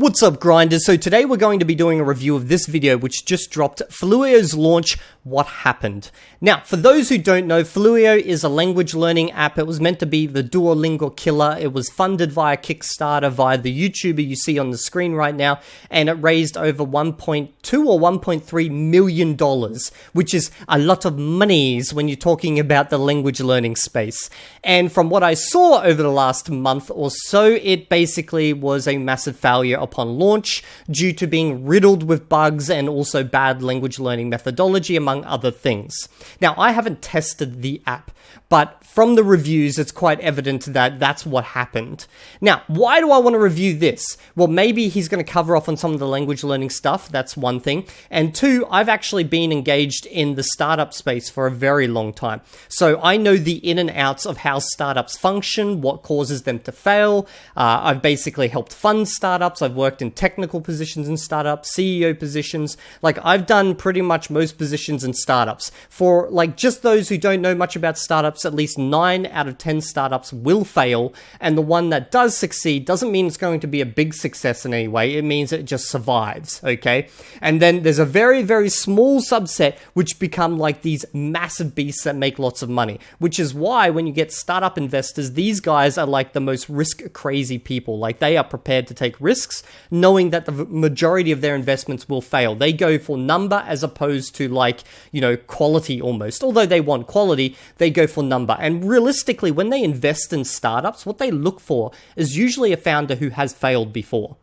What's up, grinders? So today we're going to be doing a review of this video which just dropped, Fluyo's launch, What Happened. Now, for those who don't know, Fluyo is a language learning app. It was meant to be the Duolingo killer. It was funded via Kickstarter, via the YouTuber you see on the screen right now, and it raised over $1.2 or $1.3 million, which is a lot of monies when you're talking about the language learning space. And from what I saw over the last month or so, it basically was a massive failure upon launch due to being riddled with bugs and also bad language learning methodology, among other things. Now, I haven't tested the app, but from the reviews, it's quite evident that that's what happened. Now, why do I want to review this? Well, maybe he's going to cover off on some of the language learning stuff. That's one thing. And two, I've actually been engaged in the startup space for a very long time. So I know the in and outs of how startups function, what causes them to fail. I've basically helped fund startups. I've worked in technical positions in startups, CEO positions. Like, I've done pretty much most positions in startups. For like just those who don't know much about startups, at least 9 out of 10 startups will fail, and the one that does succeed doesn't mean it's going to be a big success in any way. It means it just survives, okay? And then there's a very, very small subset which become like these massive beasts that make lots of money, which is why when you get startup investors, these guys are like the most risk-crazy people. Like, they are prepared to take risks, knowing that the majority of their investments will fail. They go for number as opposed to, like, you know, quality almost. Although they want quality, they go for number. And realistically, when they invest in startups, what they look for is usually a founder who has failed before.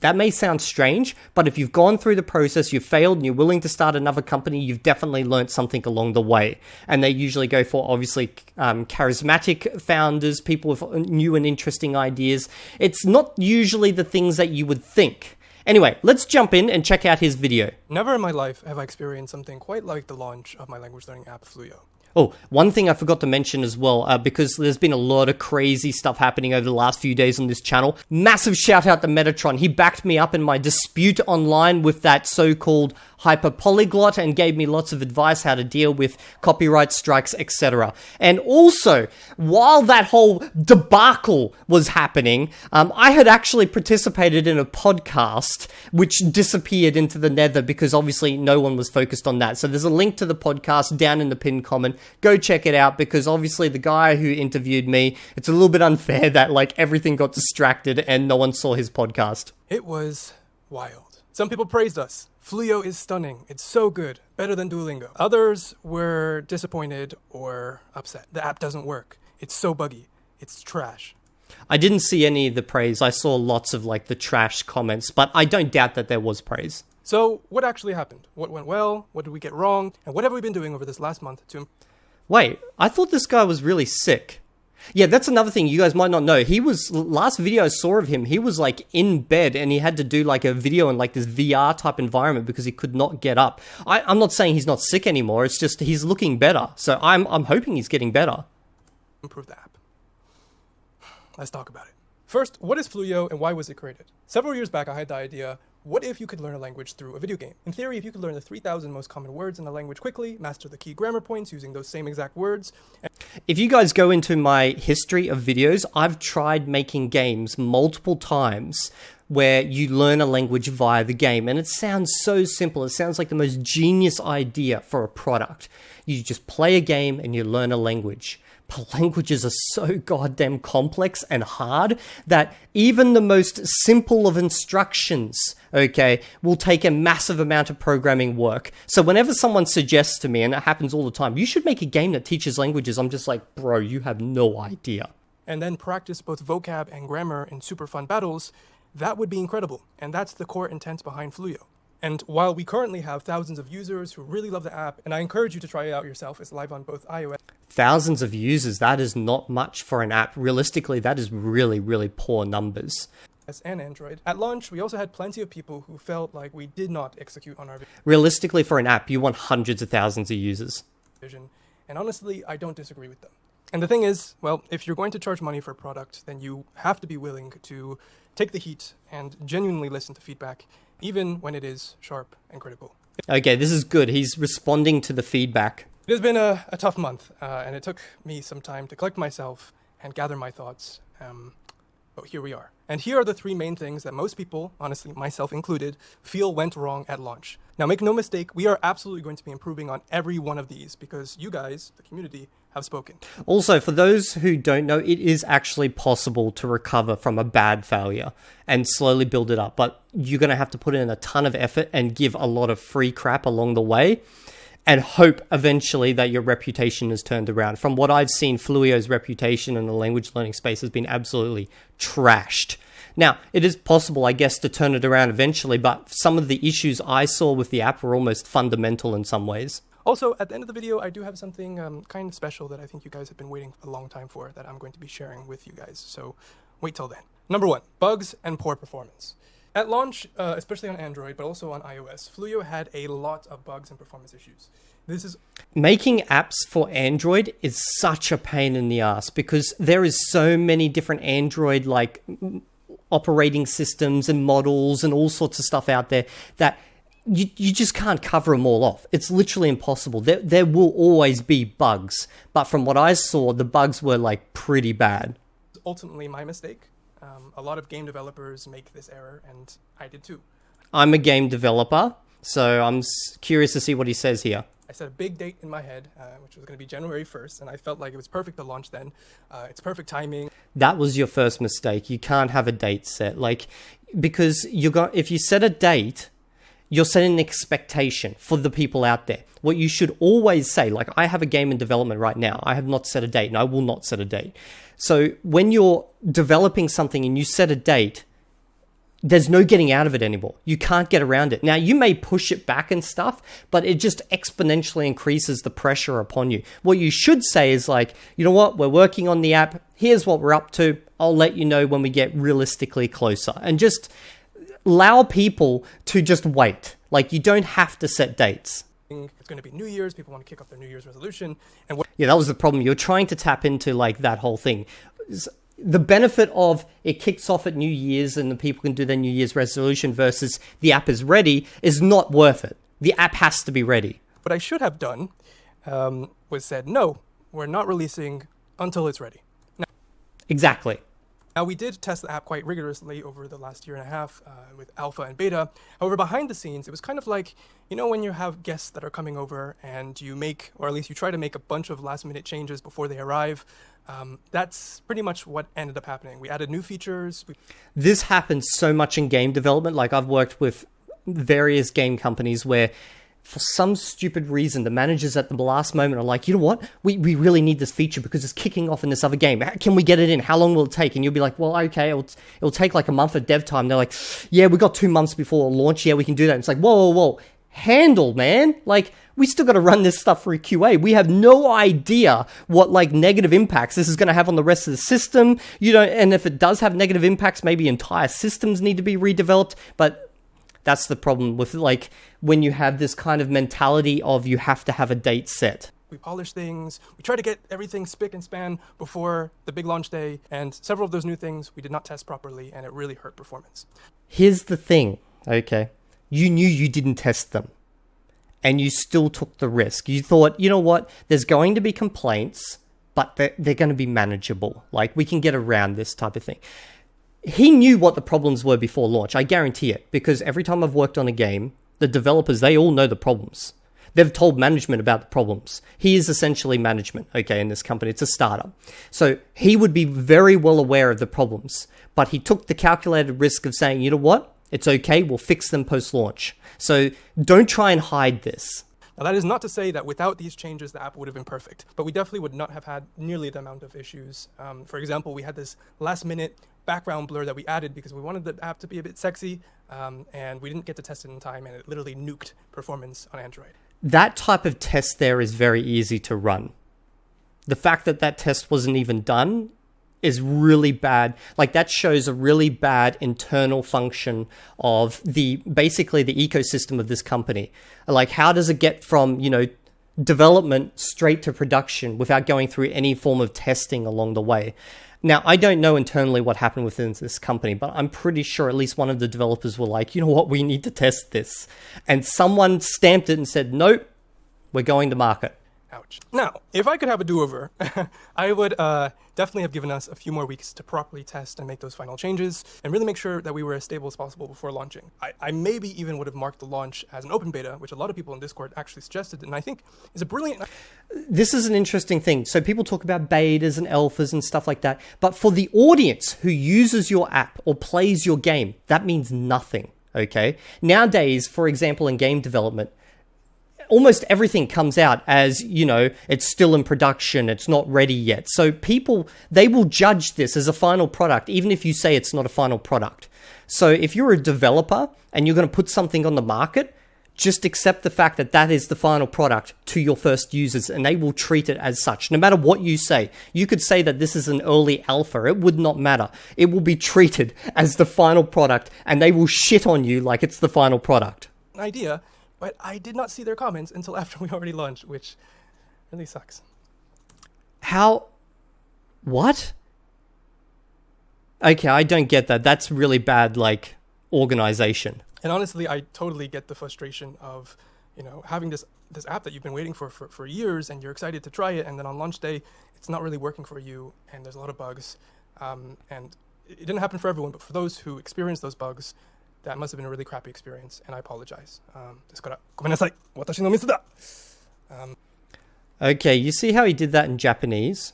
That may sound strange, but if you've gone through the process, you've failed, and you're willing to start another company, you've definitely learned something along the way. And they usually go for, obviously, charismatic founders, people with new and interesting ideas. It's not usually the things that you would think. Anyway, let's jump in and check out his video. Never in my life have I experienced something quite like the launch of my language learning app, Fluyo. Oh, one thing I forgot to mention as well, because there's been a lot of crazy stuff happening over the last few days on this channel. Massive shout out to Metatron. He backed me up in my dispute online with that so-called hyper polyglot and gave me lots of advice how to deal with copyright strikes, etc. And also, while that whole debacle was happening, I had actually participated in a podcast which disappeared into the nether because obviously no one was focused on that. So there's a link to the podcast down in the pinned comment. Go check it out, because obviously the guy who interviewed me, it's a little bit unfair that like everything got distracted and no one saw his podcast. It was wild. Some people praised us. Fluyo is stunning. It's so good. Better than Duolingo. Others were disappointed or upset. The app doesn't work. It's so buggy. It's trash. I didn't see any of the praise. I saw lots of like the trash comments, but I don't doubt that there was praise. So what actually happened? What went well? What did we get wrong? And what have we been doing over this last month to... Wait, I thought this guy was really sick. Yeah, that's another thing you guys might not know. He was, last video I saw of him, he was like in bed and he had to do like a video in like this VR type environment because he could not get up. I'm not saying he's not sick anymore. It's just he's looking better. So I'm hoping he's getting better. Improve the app. Let's talk about it. First, what is Fluyo and why was it created? Several years back, I had the idea, what if you could learn a language through a video game? In theory, if you could learn the 3,000 most common words in a language quickly, master the key grammar points using those same exact words. If you guys go into my history of videos, I've tried making games multiple times where you learn a language via the game. And it sounds so simple. It sounds like the most genius idea for a product. You just play a game and you learn a language. But languages are so goddamn complex and hard that even the most simple of instructions, okay, will take a massive amount of programming work. So whenever someone suggests to me, and it happens all the time, you should make a game that teaches languages, I'm just like, bro, you have no idea. And then practice both vocab and grammar in super fun battles, that would be incredible. And that's the core intent behind Fluyo. And while we currently have thousands of users who really love the app, and I encourage you to try it out yourself, it's live on both iOS. Thousands of users, that is not much for an app. Realistically, that is really, really poor numbers. And Android. At launch, we also had plenty of people who felt like we did not execute on our Realistically, for an app, you want hundreds of thousands of users. vision. And honestly, I don't disagree with them. And the thing is, well, if you're going to charge money for a product, then you have to be willing to take the heat and genuinely listen to feedback, even when it is sharp and critical. Okay, this is good. He's responding to the feedback. It has been a tough month, and it took me some time to collect myself and gather my thoughts. Oh, here we are. And here are the three main things that most people, honestly, myself included, feel went wrong at launch. Now, make no mistake, we are absolutely going to be improving on every one of these because you guys, the community, have spoken. Also, for those who don't know, it is actually possible to recover from a bad failure and slowly build it up. But you're going to have to put in a ton of effort and give a lot of free crap along the way and hope eventually that your reputation is turned around. From what I've seen, Fluyo's reputation in the language learning space has been absolutely trashed. Now, it is possible, I guess, to turn it around eventually, but some of the issues I saw with the app were almost fundamental in some ways. Also, at the end of the video, I do have something kind of special that I think you guys have been waiting a long time for that I'm going to be sharing with you guys. So wait till then. Number 1, bugs and poor performance. At launch, especially on Android, but also on iOS, Fluyo had a lot of bugs and performance issues. Making apps for Android is such a pain in the ass because there is so many different Android like operating systems and models and all sorts of stuff out there that you just can't cover them all off. It's literally impossible. There will always be bugs, but from what I saw, the bugs were like pretty bad. Ultimately my mistake. A lot of game developers make this error, and I did too. I'm a game developer, so I'm curious to see what he says here. I set a big date in my head, which was going to be January 1st, and I felt like it was perfect to launch then. It's perfect timing. That was your first mistake. You can't have a date set, because if you set a date, you're setting an expectation for the people out there. What you should always say, like I have a game in development right now. I have not set a date and I will not set a date. So when you're developing something and you set a date, there's no getting out of it anymore. You can't get around it. Now, you may push it back and stuff, but it just exponentially increases the pressure upon you. What you should say is like, you know what? We're working on the app. Here's what we're up to. I'll let you know when we get realistically closer. And just allow people to just wait. Like, you don't have to set dates. It's going to be New Year's. People want to kick off their New Year's resolution. And yeah, that was the problem. You're trying to tap into like that whole thing. The benefit of it kicks off at New Year's and the people can do their New Year's resolution versus the app is ready is not worth it. The app has to be ready. What I should have done was said, no, we're not releasing until it's ready. Exactly. Now, we did test the app quite rigorously over the last year and a half with alpha and beta. However, behind the scenes, it was kind of like, you know, when you have guests that are coming over and you make, or at least you try to make a bunch of last minute changes before they arrive. That's pretty much what ended up happening. We added new features. This happens so much in game development. Like I've worked with various game companies where for some stupid reason, the managers at the last moment are like, you know what? We really need this feature because it's kicking off in this other game. Can we get it in? How long will it take? And you'll be like, well, okay, it'll take like a month of dev time. They're like, yeah, we got 2 months before launch. Yeah, we can do that. And it's like, whoa. Handle, man. Like, we still got to run this stuff through QA. We have no idea what like negative impacts this is going to have on the rest of the system. And if it does have negative impacts, maybe entire systems need to be redeveloped. But that's the problem with like when you have this kind of mentality of you have to have a date set. We polish things. We try to get everything spick and span before the big launch day. And several of those new things we did not test properly, and it really hurt performance. Here's the thing, okay? You knew you didn't test them, and you still took the risk. You thought, you know what? There's going to be complaints, but they're going to be manageable. Like, we can get around this type of thing. He knew what the problems were before launch. I guarantee it, because every time I've worked on a game, the developers, they all know the problems. They've told management about the problems. He is essentially management, okay, in this company. It's a startup. So he would be very well aware of the problems, but he took the calculated risk of saying, you know what? It's okay, we'll fix them post-launch. So don't try and hide this. Now, that is not to say that without these changes, the app would have been perfect, but we definitely would not have had nearly the amount of issues. For example, we had this last-minute background blur that we added because we wanted the app to be a bit sexy, and we didn't get to test it in time, and it literally nuked performance on Android. That type of test there is very easy to run. The fact that that test wasn't even done is really bad. Like, that shows a really bad internal function of basically the ecosystem of this company. Like, how does it get from, development straight to production without going through any form of testing along the way? Now, I don't know internally what happened within this company, but I'm pretty sure at least one of the developers were like, you know what, we need to test this. And someone stamped it and said, nope, we're going to market. Ouch. Now, if I could have a do-over, I would definitely have given us a few more weeks to properly test and make those final changes, and really make sure that we were as stable as possible before launching. I maybe even would have marked the launch as an open beta, which a lot of people in Discord actually suggested, and I think is a brilliant... This is an interesting thing. So people talk about betas and alphas and stuff like that, but for the audience who uses your app or plays your game, that means nothing, okay? Nowadays, for example, in game development, almost everything comes out as, you know, it's still in production, it's not ready yet. So people, they will judge this as a final product, even if you say it's not a final product. So if you're a developer and you're going to put something on the market, just accept the fact that that is the final product to your first users, and they will treat it as such. No matter what you say, you could say that this is an early alpha. It would not matter. It will be treated as the final product, and they will shit on you like it's the final product. Idea. But I did not see their comments until after we already launched, which really sucks. How? What? Okay, I don't get that. That's really bad, like, organization. And honestly, I totally get the frustration of, you know, having this app that you've been waiting for years, and you're excited to try it, and then on launch day, it's not really working for you, and there's a lot of bugs. And it didn't happen for everyone, but for those who experienced those bugs, that must have been a really crappy experience, and I apologize. Okay, you see how he did that in Japanese?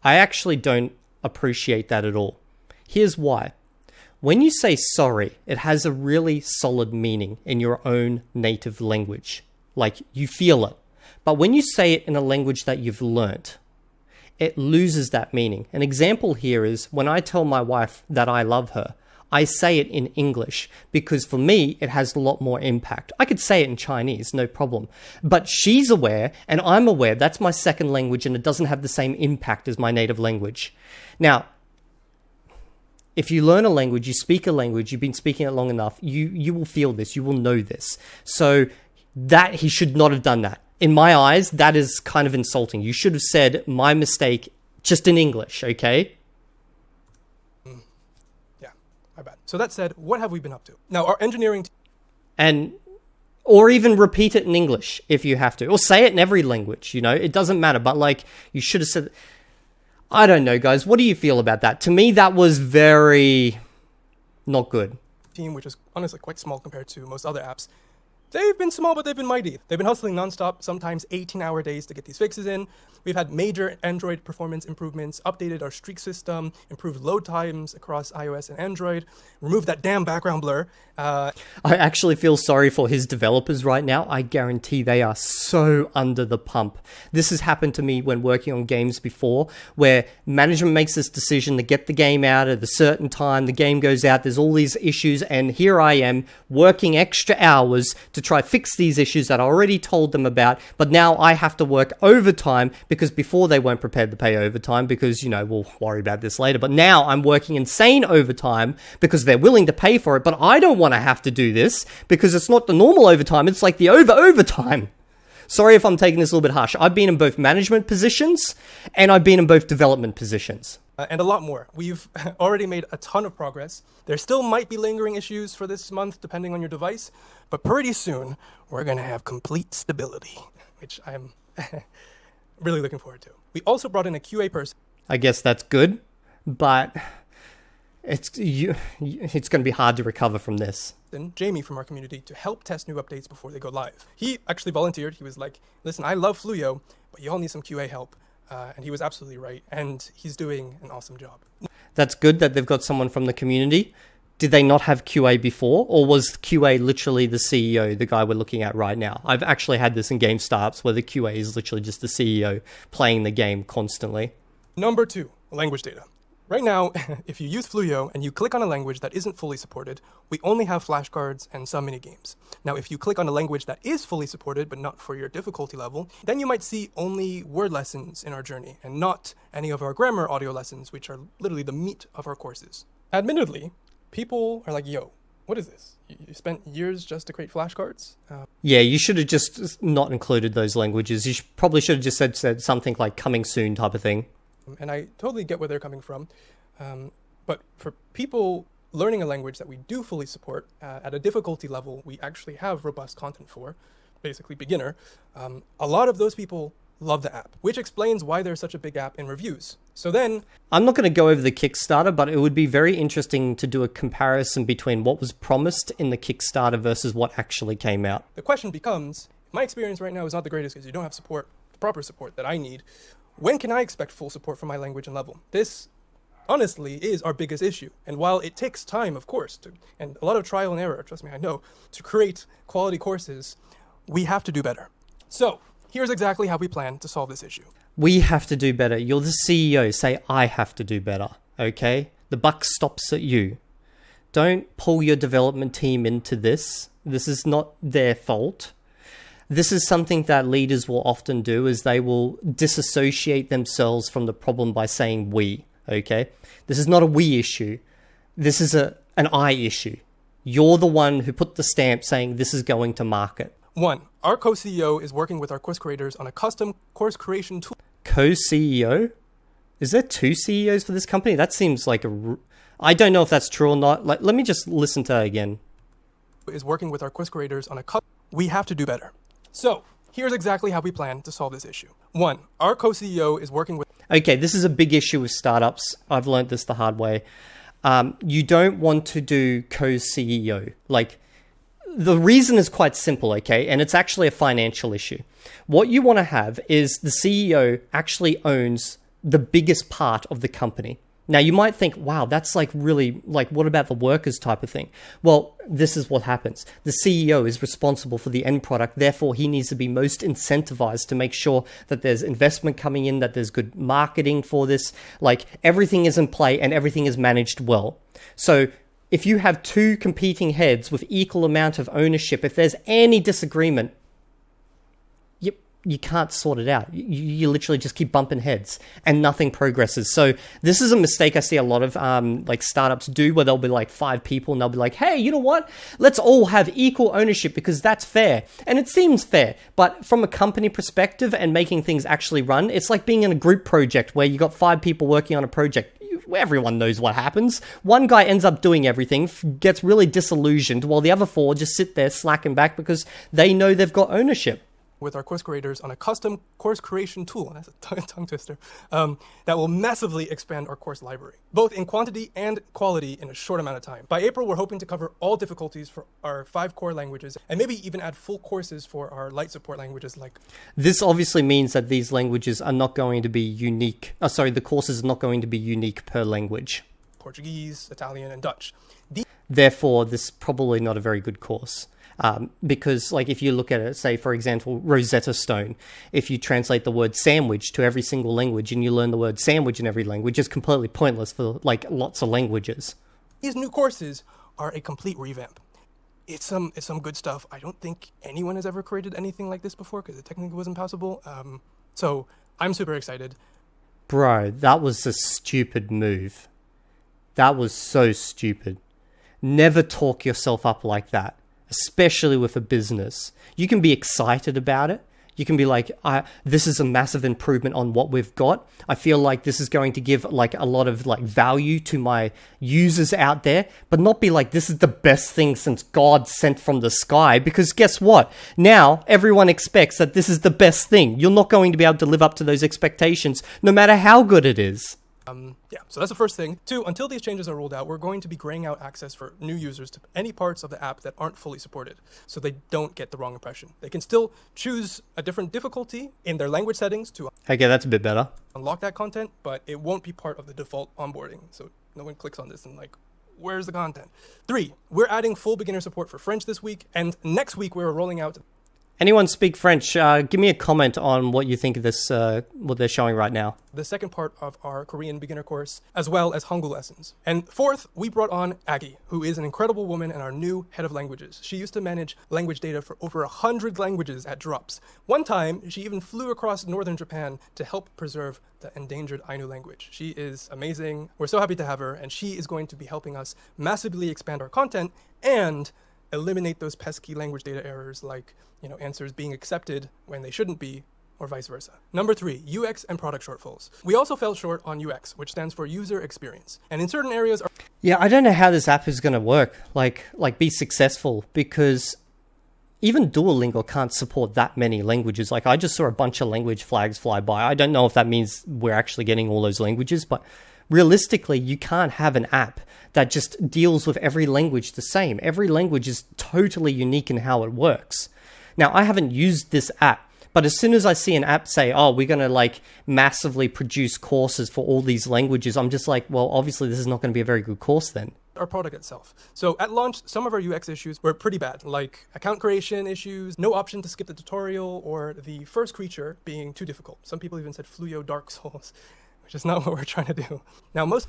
I actually don't appreciate that at all. Here's why. When you say sorry, it has a really solid meaning in your own native language. Like, you feel it. But when you say it in a language that you've learnt, it loses that meaning. An example here is when I tell my wife that I love her, I say it in English because for me, it has a lot more impact. I could say it in Chinese, no problem. But she's aware and I'm aware that's my second language and it doesn't have the same impact as my native language. Now, if you learn a language, you speak a language, you've been speaking it long enough, you will feel this, you will know this. So that he should not have done that. In my eyes, that is kind of insulting. You should have said, my mistake, just in English, okay? My bad. So that said, what have we been up to? Now, our engineering or even repeat it in English if you have to, or say it in every language, you know, it doesn't matter, but like, you should have said, I don't know, guys, what do you feel about that? To me, that was very not good. Team, which is honestly quite small compared to most other apps, they've been small, but they've been mighty. They've been hustling nonstop, sometimes 18-hour days to get these fixes in. We've had major Android performance improvements, updated our streak system, improved load times across iOS and Android, removed that damn background blur. I actually feel sorry for his developers right now. I guarantee they are so under the pump. This has happened to me when working on games before, where management makes this decision to get the game out at a certain time, the game goes out, there's all these issues, and here I am working extra hours to try fix these issues that I already told them about, but now I have to work overtime because before they weren't prepared to pay overtime because, you know, we'll worry about this later, but now I'm working insane overtime because they're willing to pay for it, but I don't want to have to do this because it's not the normal overtime, it's like the overtime. Sorry if I'm taking this a little bit harsh. I've been in both management positions and I've been in both development positions. And a lot more. We've already made a ton of progress. There still might be lingering issues for this month, depending on your device, but pretty soon, we're going to have complete stability, which I'm really looking forward to. We also brought in a QA person. I guess that's good, but it's going to be hard to recover from this. Jamie from our community to help test new updates before they go live. He actually volunteered. He was like, listen, I love Fluyo, but you all need some QA help. And he was absolutely right, and he's doing an awesome job. That's good that they've got someone from the community. Did they not have QA before, or was QA literally the CEO, the guy we're looking at right now? I've actually had this in game startups where the QA is literally just the CEO playing the game constantly. Number 2, language data. Right now, if you use Fluyo and you click on a language that isn't fully supported, we only have flashcards and some minigames. Now, if you click on a language that is fully supported, but not for your difficulty level, then you might see only word lessons in our journey and not any of our grammar audio lessons, which are literally the meat of our courses. Admittedly, people are like, yo, what is this? You spent years just to create flashcards? Yeah, you should have just not included those languages. You probably should have just said something like coming soon type of thing. And I totally get where they're coming from. But for people learning a language that we do fully support at a difficulty level we actually have robust content for, basically beginner, a lot of those people love the app, which explains why there's such a big gap in reviews. So then, I'm not going to go over the Kickstarter, but it would be very interesting to do a comparison between what was promised in the Kickstarter versus what actually came out. the question becomes, my experience right now is not the greatest because you don't have support, the proper support that I need. When can I expect full support for my language and level? This, honestly, is our biggest issue. And while it takes time, of course, and a lot of trial and error, trust me, I know, to create quality courses, we have to do better. So here's exactly how we plan to solve this issue. We have to do better. You're the CEO. Say, I have to do better. Okay? The buck stops at you. Don't pull your development team into this. This is not their fault. This is something that leaders will often do, is they will disassociate themselves from the problem by saying we. Okay? This is not a we issue. This is an I issue. You're the one who put the stamp saying this is going to market. 1. Our co-CEO is working with our course creators on a custom course creation tool. Co-CEO? Is there two CEOs for this company? That seems like I don't know if that's true or not. Like, let me just listen to that again. Is working with our course creators on a we have to do better. So here's exactly how we plan to solve this issue. 1. Our co-CEO is working with... Okay, this is a big issue with startups. I've learned this the hard way. You don't want to do co-CEO. Like, the reason is quite simple, okay? And it's actually a financial issue. What you want to have is the CEO actually owns the biggest part of the company. Now, you might think, wow, that's like really, like, what about the workers type of thing? Well, this is what happens. The CEO is responsible for the end product. Therefore, he needs to be most incentivized to make sure that there's investment coming in, that there's good marketing for this. Like, everything is in play and everything is managed well. So if you have two competing heads with equal amount of ownership, if there's any disagreement, you can't sort it out. You literally just keep bumping heads and nothing progresses. So this is a mistake I see a lot of like startups do, where there'll be like 5 people and they'll be like, hey, you know what? Let's all have equal ownership because that's fair. And it seems fair. But from a company perspective and making things actually run, it's like being in a group project where you got 5 people working on a project. Everyone knows what happens. One guy ends up doing everything, gets really disillusioned, while the other 4 just sit there slacking back because they know they've got ownership. With our course creators on a custom course creation tool, and that's a tongue twister, that will massively expand our course library, both in quantity and quality in a short amount of time. By April, we're hoping to cover all difficulties for our 5 core languages, and maybe even add full courses for our light support languages like... This obviously means that these languages are not going to be unique. The courses are not going to be unique per language. Portuguese, Italian, and Dutch. Therefore, this is probably not a very good course. Because like if you look at it, say for example, Rosetta Stone, if you translate the word sandwich to every single language and you learn the word sandwich in every language, it's completely pointless for like lots of languages. These new courses are a complete revamp. It's some good stuff. I don't think anyone has ever created anything like this before because it technically wasn't possible. So I'm super excited. Bro, that was a stupid move. That was so stupid. Never talk yourself up like that. Especially with a business. You can be excited about it. You can be like, this is a massive improvement on what we've got. I feel like this is going to give like a lot of like value to my users out there, but not be like, this is the best thing since God sent from the sky, because guess what? Now everyone expects that this is the best thing. You're not going to be able to live up to those expectations no matter how good it is. Yeah, so that's the first thing. 2, until these changes are rolled out, we're going to be graying out access for new users to any parts of the app that aren't fully supported, so they don't get the wrong impression. They can still choose a different difficulty in their language settings to Okay, that's a bit better. unlock that content, but it won't be part of the default onboarding, so no one clicks on this and like, where's the content? 3, we're adding full beginner support for French this week, and next week we're rolling out... Anyone speak French? Give me a comment on what you think of this, what they're showing right now. The second part of our Korean beginner course, as well as Hangul lessons. And 4th, we brought on Aggie, who is an incredible woman and our new head of languages. She used to manage language data for over 100 languages at Drops. One time, she even flew across northern Japan to help preserve the endangered Ainu language. She is amazing. We're so happy to have her, and she is going to be helping us massively expand our content and eliminate those pesky language data errors like, answers being accepted when they shouldn't be, or vice versa. Number 3, UX and product shortfalls. We also fell short on UX, which stands for user experience. And in certain areas... Yeah, I don't know how this app is going to work, like be successful, because even Duolingo can't support that many languages. Like, I just saw a bunch of language flags fly by. I don't know if that means we're actually getting all those languages, but realistically, you can't have an app that just deals with every language the same. Every language is totally unique in how it works. Now, I haven't used this app, but as soon as I see an app say, oh, we're going to like massively produce courses for all these languages, I'm just like, well, obviously this is not going to be a very good course then. Our product itself. So at launch, some of our UX issues were pretty bad, like account creation issues, no option to skip the tutorial, or the first creature being too difficult. Some people even said Fluyo Dark Souls, which is not what we're trying to do. Now, most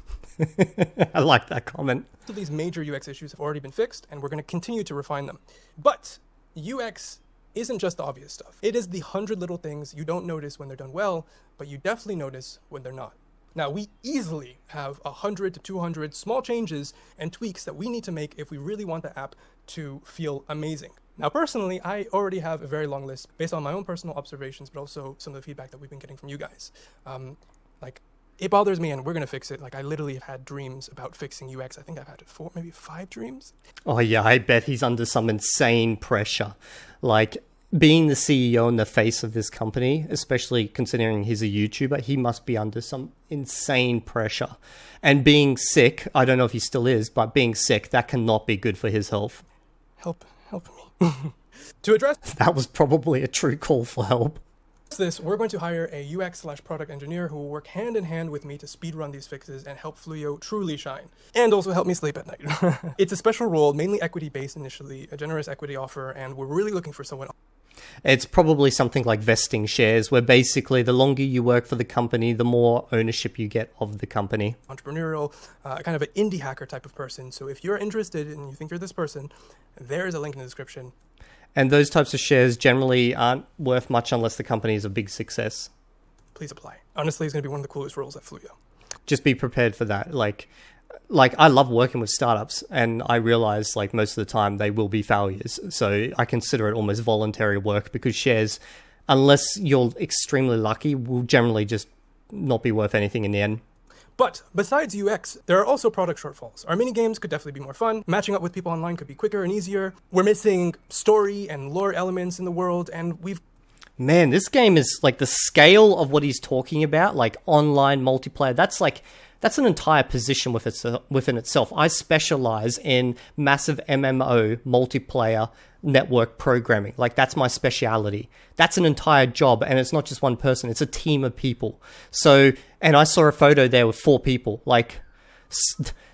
I like that comment. of these major UX issues have already been fixed, and we're going to continue to refine them. But UX isn't just the obvious stuff. It is the 100 little things you don't notice when they're done well, but you definitely notice when they're not. Now, we easily have 100 to 200 small changes and tweaks that we need to make if we really want the app to feel amazing. Now, personally, I already have a very long list based on my own personal observations, but also some of the feedback that we've been getting from you guys. Like, it bothers me, and we're going to fix it. Like, I literally have had dreams about fixing UX. I think I've had 4, maybe 5 dreams. Oh yeah, I bet he's under some insane pressure. Like, being the CEO and the face of this company, especially considering he's a YouTuber, he must be under some insane pressure. And being sick, I don't know if he still is, but being sick, that cannot be good for his health. Help me. To address That was probably a true call for help. this, we're going to hire a UX/product engineer who will work hand in hand with me to speedrun these fixes and help Fluyo truly shine. And also help me sleep at night. It's a special role, mainly equity-based initially, a generous equity offer, and we're really looking for someone. It's probably something like vesting shares, where basically the longer you work for the company, the more ownership you get of the company. Entrepreneurial, kind of an indie hacker type of person. So if you're interested and you think you're this person, there is a link in the description. And those types of shares generally aren't worth much unless the company is a big success. Please apply. Honestly, it's going to be one of the coolest roles at Fluyo. Just be prepared for that. Like I love working with startups, and I realize like most of the time they will be failures. So I consider it almost voluntary work, because shares, unless you're extremely lucky, will generally just not be worth anything in the end. But besides UX, there are also product shortfalls. Our mini games could definitely be more fun. Matching up with people online could be quicker and easier. We're missing story and lore elements in the world, and Man, this game is like the scale of what he's talking about, like online multiplayer. That's an entire position within itself. I specialize in massive MMO multiplayer network programming. Like, that's my speciality. That's an entire job, and it's not just one person. It's a team of people. So, and I saw a photo there with 4 people. Like,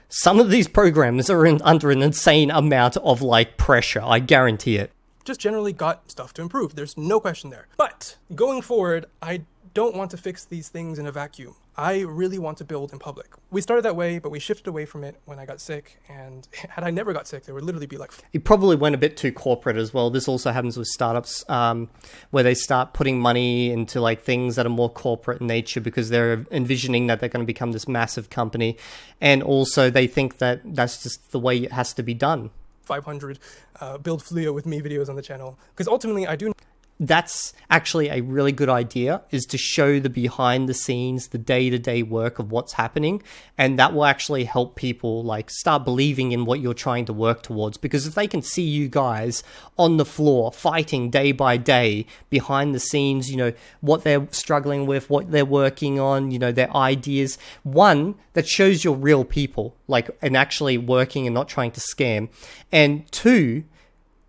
some of these programs are under an insane amount of like pressure. I guarantee it. just generally got stuff to improve. There's no question there. But going forward, I don't want to fix these things in a vacuum. I really want to build in public. We started that way, but we shifted away from it when I got sick. And had I never got sick, there would literally be like... It probably went a bit too corporate as well. This also happens with startups where they start putting money into like things that are more corporate in nature because they're envisioning that they're going to become this massive company. And also they think that that's just the way it has to be done. 500 build Fluyo with me videos on the channel. Because ultimately I do... That's actually a really good idea, is to show the behind the scenes, the day-to-day work of what's happening. And that will actually help people like start believing in what you're trying to work towards. Because if they can see you guys on the floor fighting day by day behind the scenes, you know, what they're struggling with, what they're working on, you know, their ideas. One, that shows you're real people, like, and actually working and not trying to scam. And two,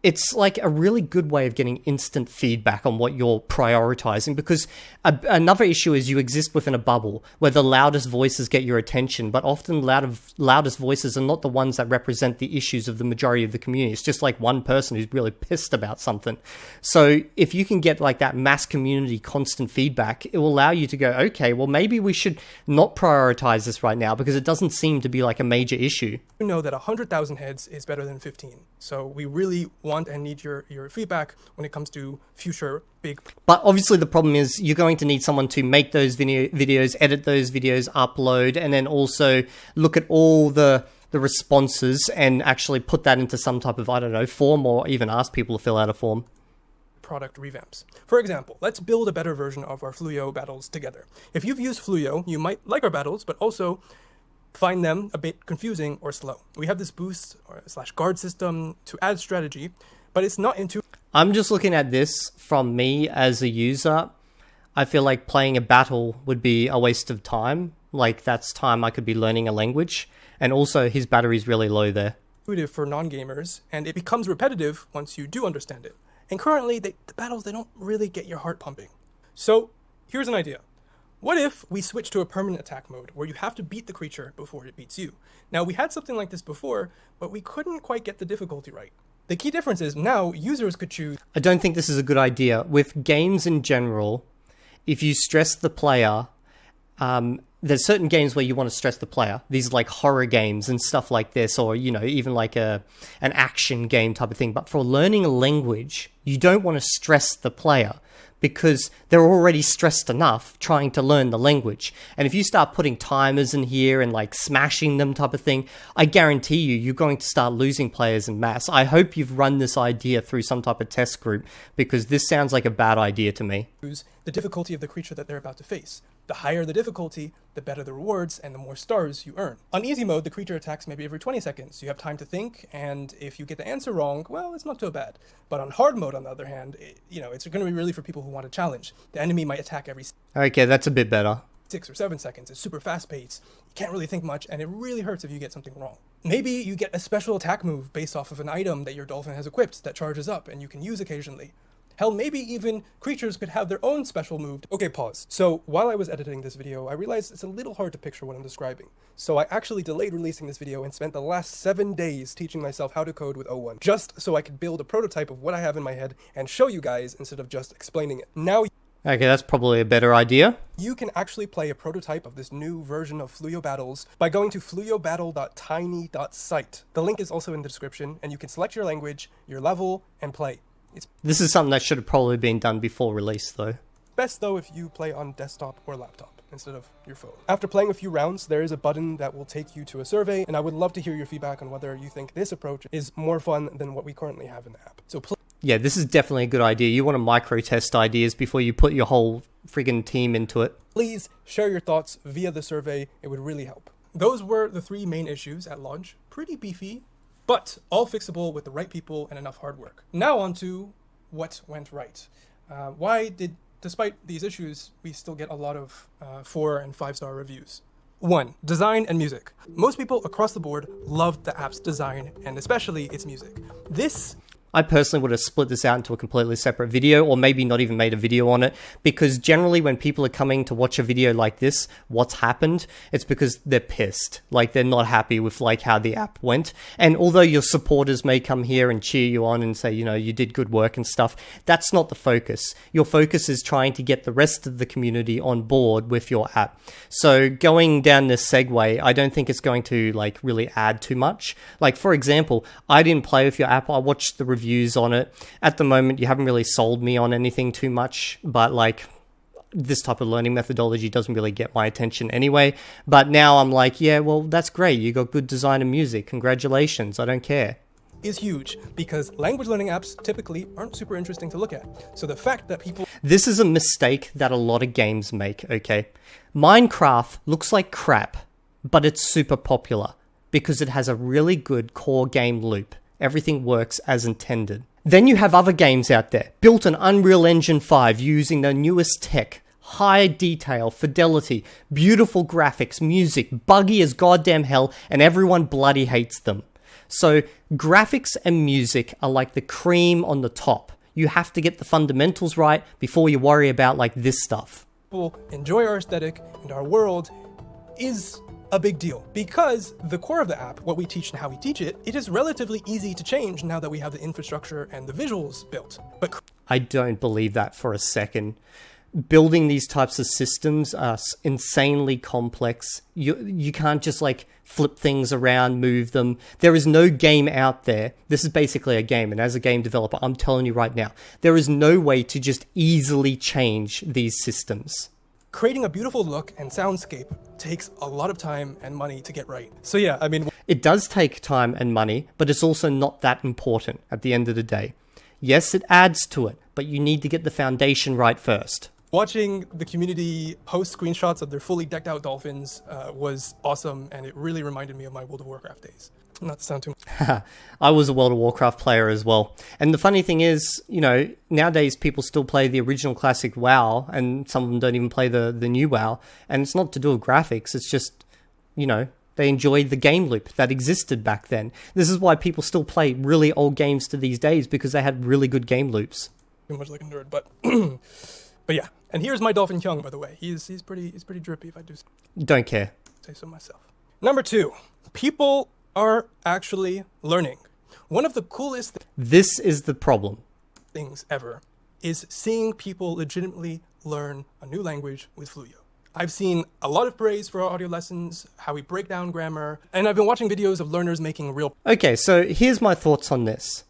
it's like a really good way of getting instant feedback on what you're prioritizing, because another issue is you exist within a bubble where the loudest voices get your attention, but often loudest voices are not the ones that represent the issues of the majority of the community. It's just like one person who's really pissed about something. So if you can get like that mass community constant feedback, it will allow you to go, okay, well, maybe we should not prioritize this right now because it doesn't seem to be like a major issue. We know that 100,000 heads is better than 15. So we really want and need your feedback when it comes to future big... But obviously the problem is you're going to need someone to make those videos, edit those videos, upload, and then also look at all the responses and actually put that into some type of, I don't know, form, or even ask people to fill out a form. Product revamps. For example, let's build a better version of our Fluyo battles together. If you've used Fluyo, you might like our battles, but also find them a bit confusing or slow. We have this boost or /guard system to add strategy, but it's not into... I'm just looking at this from me as a user. I feel like playing a battle would be a waste of time. Like, that's time I could be learning a language. And also, his battery's really low there. Intuitive for non-gamers, and it becomes repetitive once you do understand it. And currently, the battles, they don't really get your heart pumping. So, here's an idea. What if we switch to a permanent attack mode, where you have to beat the creature before it beats you? Now, we had something like this before, but we couldn't quite get the difficulty right. The key difference is now users could choose... I don't think this is a good idea. With games in general, if you stress the player, there's certain games where you want to stress the player. These are like horror games and stuff like this, or, you know, even like an action game type of thing. But for learning a language, you don't want to stress the player because they're already stressed enough trying to learn the language. And if you start putting timers in here and like smashing them type of thing, I guarantee you're going to start losing players en masse. I hope you've run this idea through some type of test group, because this sounds like a bad idea to me. The difficulty of the creature that they're about to face. The higher the difficulty, the better the rewards and the more stars you earn. On easy mode, the creature attacks maybe every 20 seconds. You have time to think, and if you get the answer wrong, well, it's not too bad. But on hard mode, on the other hand, it's going to be really for people who want a challenge. The enemy might attack every... Okay, that's a bit better. 6 or 7 seconds. It's super fast paced. You can't really think much, and it really hurts if you get something wrong. Maybe you get a special attack move based off of an item that your dolphin has equipped that charges up and you can use occasionally. Hell, maybe even creatures could have their own special move. Okay, pause. So while I was editing this video, I realized it's a little hard to picture what I'm describing. So I actually delayed releasing this video and spent the last 7 days teaching myself how to code with O1, just so I could build a prototype of what I have in my head and show you guys instead of just explaining it. Now, okay, that's probably a better idea. You can actually play a prototype of this new version of Fluyo Battles by going to fluyobattle.tiny.site. The link is also in the description, and you can select your language, your level, and play. This is something that should have probably been done before release, though. Best, though, if you play on desktop or laptop instead of your phone. After playing a few rounds, there is a button that will take you to a survey, and I would love to hear your feedback on whether you think this approach is more fun than what we currently have in the app. So yeah, this is definitely a good idea. You want to micro-test ideas before you put your whole friggin' team into it. Please share your thoughts via the survey. It would really help. Those were the 3 main issues at launch. Pretty beefy, but all fixable with the right people and enough hard work. Now on to what went right. Despite these issues, we still get a lot of 4 and 5-star reviews. 1. Design and music. Most people across the board loved the app's design, and especially its music. I personally would have split this out into a completely separate video, or maybe not even made a video on it, because generally when people are coming to watch a video like this, what's happened, it's because they're pissed. Like, they're not happy with like how the app went. And although your supporters may come here and cheer you on and say, you know, you did good work and stuff, that's not the focus. Your focus is trying to get the rest of the community on board with your app. So going down this segue, I don't think it's going to like really add too much. Like, for example, I didn't play with your app. I watched the reviews on it. At the moment, you haven't really sold me on anything too much, but like, this type of learning methodology doesn't really get my attention anyway. But now I'm like, yeah, well, that's great. You got good design and music. Congratulations. I don't care. Is huge because language learning apps typically aren't super interesting to look at. So the fact that people... This is a mistake that a lot of games make, okay? Minecraft looks like crap, but it's super popular because it has a really good core game loop. Everything works as intended. Then you have other games out there, built on Unreal Engine 5 using the newest tech, high detail, fidelity, beautiful graphics, music, buggy as goddamn hell, and everyone bloody hates them. So graphics and music are like the cream on the top. You have to get the fundamentals right before you worry about like this stuff. People enjoy our aesthetic and our world is a big deal because the core of the app, what we teach and how we teach it, it is relatively easy to change now that we have the infrastructure and the visuals built. But I don't believe that for a second. Building these types of systems are insanely complex. You can't just like flip things around, move them. There is no game out there. This is basically a game, and as a game developer, I'm telling you right now, there is no way to just easily change these systems. Creating a beautiful look and soundscape takes a lot of time and money to get right. So yeah, I mean... It does take time and money, but it's also not that important at the end of the day. Yes, it adds to it, but you need to get the foundation right first. Watching the community post screenshots of their fully decked out dolphins was awesome, and it really reminded me of my World of Warcraft days. Not to sound too. I was a World of Warcraft player as well. And the funny thing is, you know, nowadays people still play the original classic WoW, and some of them don't even play the new WoW. And it's not to do with graphics, it's just, you know, they enjoyed the game loop that existed back then. This is why people still play really old games to these days, because they had really good game loops. Too much like a nerd, but but yeah. And here's my Dolphin Young, by the way. He's pretty drippy, if I do Don't care. say so myself. Number 2, people are actually learning. One of the coolest This is the problem. things ever is seeing people legitimately learn a new language with Fluyo. I've seen a lot of praise for our audio lessons, how we break down grammar, and I've been watching videos of learners making real. Okay, so here's my thoughts on this.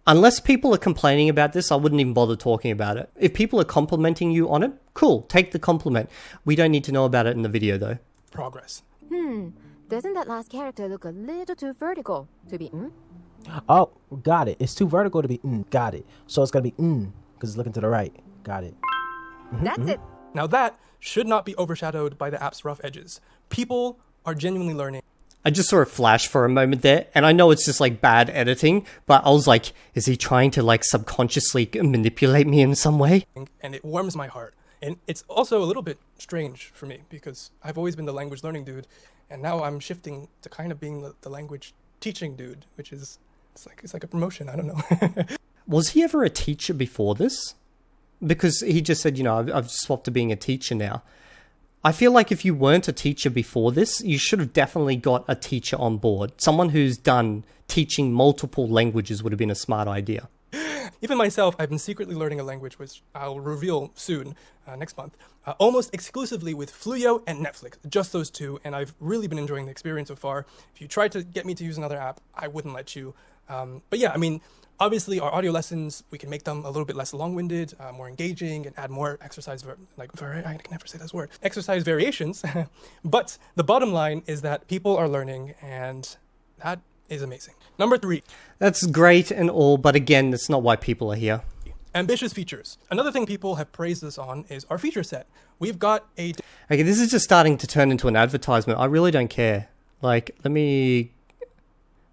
Unless people are complaining about this, I wouldn't even bother talking about it. If people are complimenting you on it, cool, take the compliment. We don't need to know about it in the video though. Progress. Doesn't that last character look a little too vertical to be Oh, got it. It's too vertical to be got it. So it's going to be because it's looking to the right. Got it. That's it. Now that should not be overshadowed by the app's rough edges. People are genuinely learning. I just saw a flash for a moment there, and I know it's just like bad editing, but I was like, is he trying to like subconsciously manipulate me in some way? And it warms my heart. And it's also a little bit strange for me because I've always been the language learning dude, and now I'm shifting to kind of being the language teaching dude, which is it's like a promotion. I don't know. Was he ever a teacher before this? Because he just said, you know, I've swapped to being a teacher now. I feel like if you weren't a teacher before this, you should have definitely got a teacher on board. Someone who's done teaching multiple languages would have been a smart idea. Even myself, I've been secretly learning a language, which I'll reveal soon, next month, almost exclusively with Fluyo and Netflix, just those two, and I've really been enjoying the experience so far. If you tried to get me to use another app, I wouldn't let you. But yeah, I mean, obviously our audio lessons, we can make them a little bit less long-winded, more engaging, and add more exercise, I can never say this word, exercise variations. But the bottom line is that people are learning, and that is amazing. Number 3. That's great and all, but again, that's not why people are here. Ambitious features. Another thing people have praised us on is our feature set. We've got a... Okay, this is just starting to turn into an advertisement. I really don't care. Like, let me...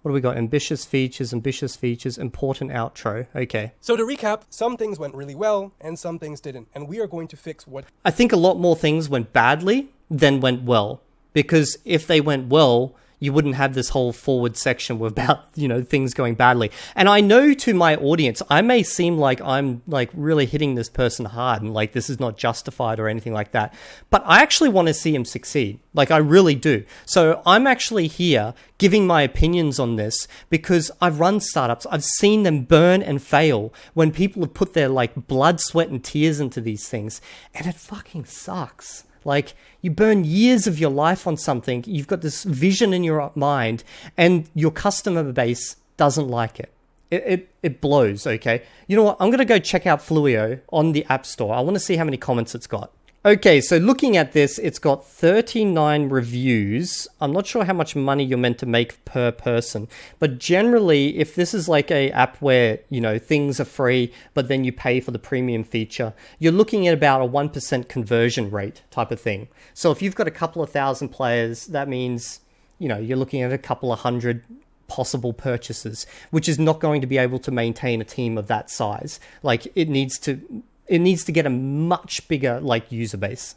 What do we got? Ambitious features, important outro. Okay. So to recap, some things went really well and some things didn't. And we are going to fix what... I think a lot more things went badly than went well. Because if they went well, you wouldn't have this whole forward section about, you know, things going badly. And I know to my audience, I may seem like I'm like really hitting this person hard and like this is not justified or anything like that. But I actually want to see him succeed. Like I really do. So I'm actually here giving my opinions on this because I've run startups. I've seen them burn and fail when people have put their like blood, sweat and tears into these things. And it fucking sucks. Like, you burn years of your life on something, you've got this vision in your mind, and your customer base doesn't like it. It blows, okay? You know what? I'm going to go check out Fluyo on the App Store. I want to see how many comments it's got. Okay, so looking at this, it's got 39 reviews. I'm not sure how much money you're meant to make per person, but generally, if this is like a app where, you know, things are free, but then you pay for the premium feature, you're looking at about a 1% conversion rate type of thing. So if you've got a couple of thousand players, that means, you know, you're looking at a couple of hundred possible purchases, which is not going to be able to maintain a team of that size. Like, it needs to get a much bigger like user base.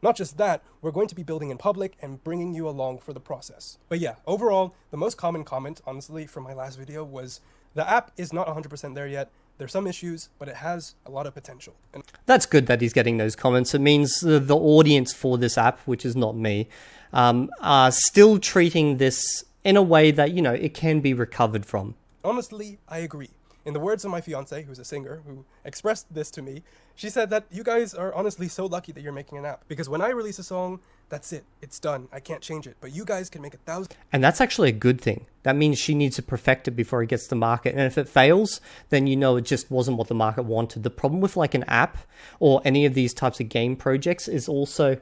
Not just that, we're going to be building in public and bringing you along for the process. But yeah, overall, the most common comment, honestly, from my last video was the app is not 100% there yet. There's some issues, but it has a lot of potential. And that's good that he's getting those comments. It means the audience for this app, which is not me, are still treating this in a way that, you know, it can be recovered from. Honestly, I agree. In the words of my fiance, who's a singer, who expressed this to me, she said that you guys are honestly so lucky that you're making an app. Because when I release a song, that's it. It's done. I can't change it. But you guys can make 1,000. And that's actually a good thing. That means she needs to perfect it before it gets to market. And if it fails, then you know it just wasn't what the market wanted. The problem with like an app or any of these types of game projects is also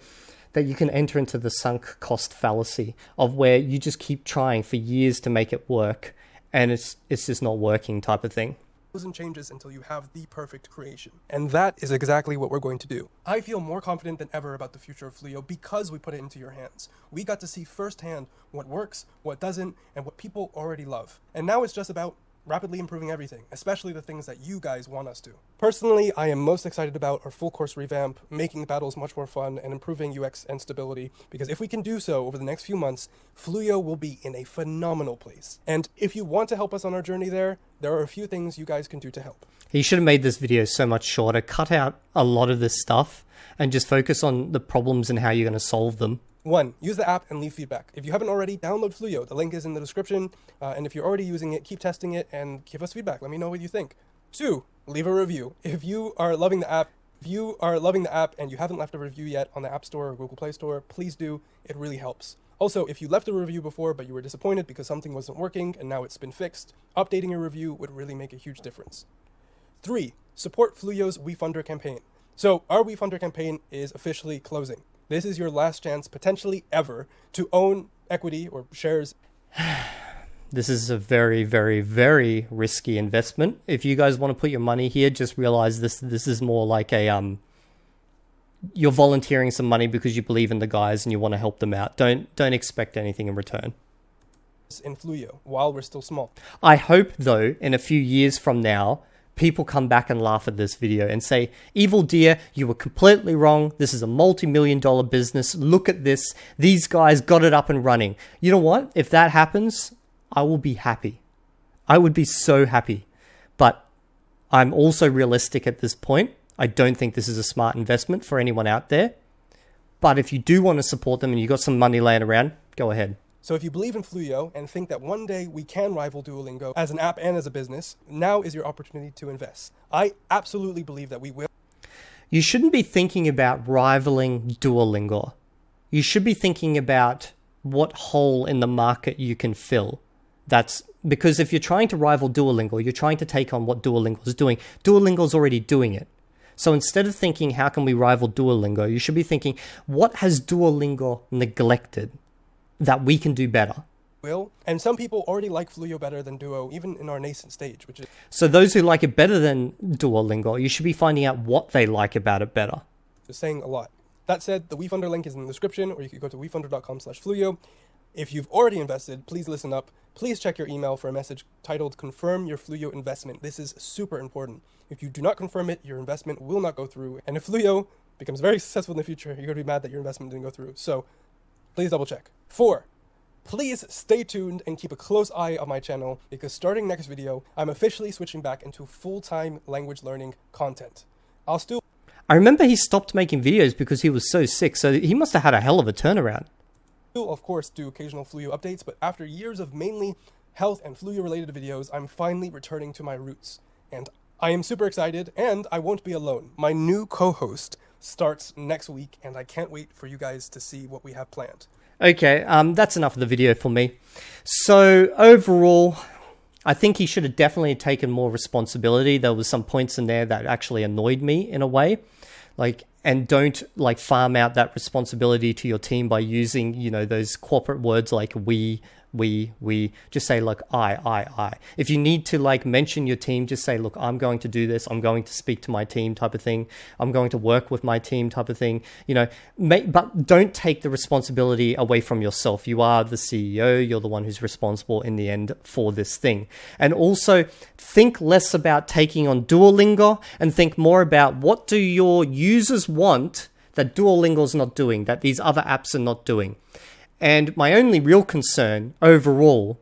that you can enter into the sunk cost fallacy of where you just keep trying for years to make it work. And it's just not working type of thing. changes until you have the perfect creation. And that is exactly what we're going to do. I feel more confident than ever about the future of Fluyo because we put it into your hands. We got to see firsthand what works, what doesn't, and what people already love. And now it's just about rapidly improving everything, especially the things that you guys want us to. Personally, I am most excited about our full course revamp, making the battles much more fun, and improving UX and stability, because if we can do so over the next few months, Fluyo will be in a phenomenal place. And if you want to help us on our journey there are a few things you guys can do to help. He should have made this video so much shorter, cut out a lot of this stuff, and just focus on the problems and how you're going to solve them. 1. Use the app and leave feedback. If you haven't already, download Fluyo. The link is in the description. And if you're already using it, keep testing it and give us feedback. Let me know what you think. 2. Leave a review. If you are loving the app and you haven't left a review yet on the App Store or Google Play Store, please do. It really helps. Also, if you left a review before but you were disappointed because something wasn't working and now it's been fixed, updating your review would really make a huge difference. 3. Support Fluyo's WeFunder campaign. So our WeFunder campaign is officially closing. This is your last chance, potentially ever, to own equity or shares. This is a very, very, very risky investment. If you guys want to put your money here, just realize this is more like a you're volunteering some money because you believe in the guys and you want to help them out. Don't expect anything in return. In Fluyo, while we're still small. I hope though, in a few years from now, people come back and laugh at this video and say, Evildea, you were completely wrong. This is a multi-million-dollar business. Look at this. These guys got it up and running. You know what? If that happens, I will be happy. I would be so happy. But I'm also realistic at this point. I don't think this is a smart investment for anyone out there. But if you do want to support them and you've got some money laying around, go ahead. So if you believe in Fluyo and think that one day we can rival Duolingo as an app and as a business, now is your opportunity to invest. I absolutely believe that we will. You shouldn't be thinking about rivaling Duolingo. You should be thinking about what hole in the market you can fill. That's because if you're trying to rival Duolingo, you're trying to take on what Duolingo is doing. Duolingo's already doing it. So instead of thinking, how can we rival Duolingo? You should be thinking, what has Duolingo neglected that we can do better? And some people already like Fluyo better than Duo, even in our nascent stage, which is... So those who like it better than Duolingo, you should be finding out what they like about it better. Saying a lot. That said, the WeFunder link is in the description, or you could go to wefunder.com/Fluyo. If you've already invested, please listen up. Please check your email for a message titled Confirm Your Fluyo Investment. This is super important. If you do not confirm it, your investment will not go through. And if Fluyo becomes very successful in the future, you're going to be mad that your investment didn't go through. So please double check. 4. Please stay tuned and keep a close eye on my channel because starting next video, I'm officially switching back into full-time language learning content. I remember he stopped making videos because he was so sick, so he must have had a hell of a turnaround. Still, of course, do occasional Fluyo updates, but after years of mainly health and Fluyo-related videos, I'm finally returning to my roots. And I am super excited, and I won't be alone. My new co-host starts next week, and I can't wait for you guys to see what we have planned. Okay, that's enough of the video for me. So overall, I think he should have definitely taken more responsibility. There was some points in there that actually annoyed me in a way. And don't farm out that responsibility to your team by using, those corporate words like we. Just say, look, I. If you need to mention your team, just say, look, I'm going to do this. I'm going to speak to my team type of thing. I'm going to work with my team type of thing, but don't take the responsibility away from yourself. You are the CEO. You're the one who's responsible in the end for this thing. And also think less about taking on Duolingo and think more about what do your users want that Duolingo's not doing, that these other apps are not doing. And my only real concern overall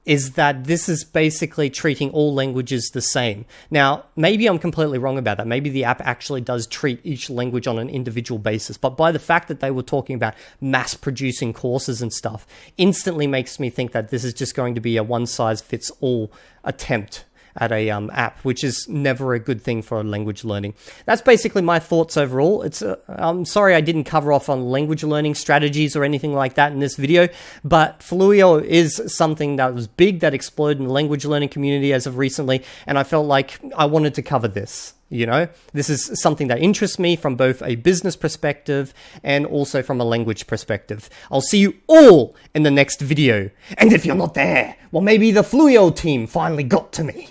is that this is basically treating all languages the same. Now, maybe I'm completely wrong about that. Maybe the app actually does treat each language on an individual basis. But by the fact that they were talking about mass-producing courses and stuff, instantly makes me think that this is just going to be a one-size-fits-all attempt at a app, which is never a good thing for language learning. That's basically my thoughts overall. I'm sorry I didn't cover off on language learning strategies or anything like that in this video, but Fluyo is something that was big, that exploded in the language learning community as of recently, and I felt like I wanted to cover this. This is something that interests me from both a business perspective and also from a language perspective. I'll see you all in the next video. And if you're not there, well, maybe the Fluyo team finally got to me.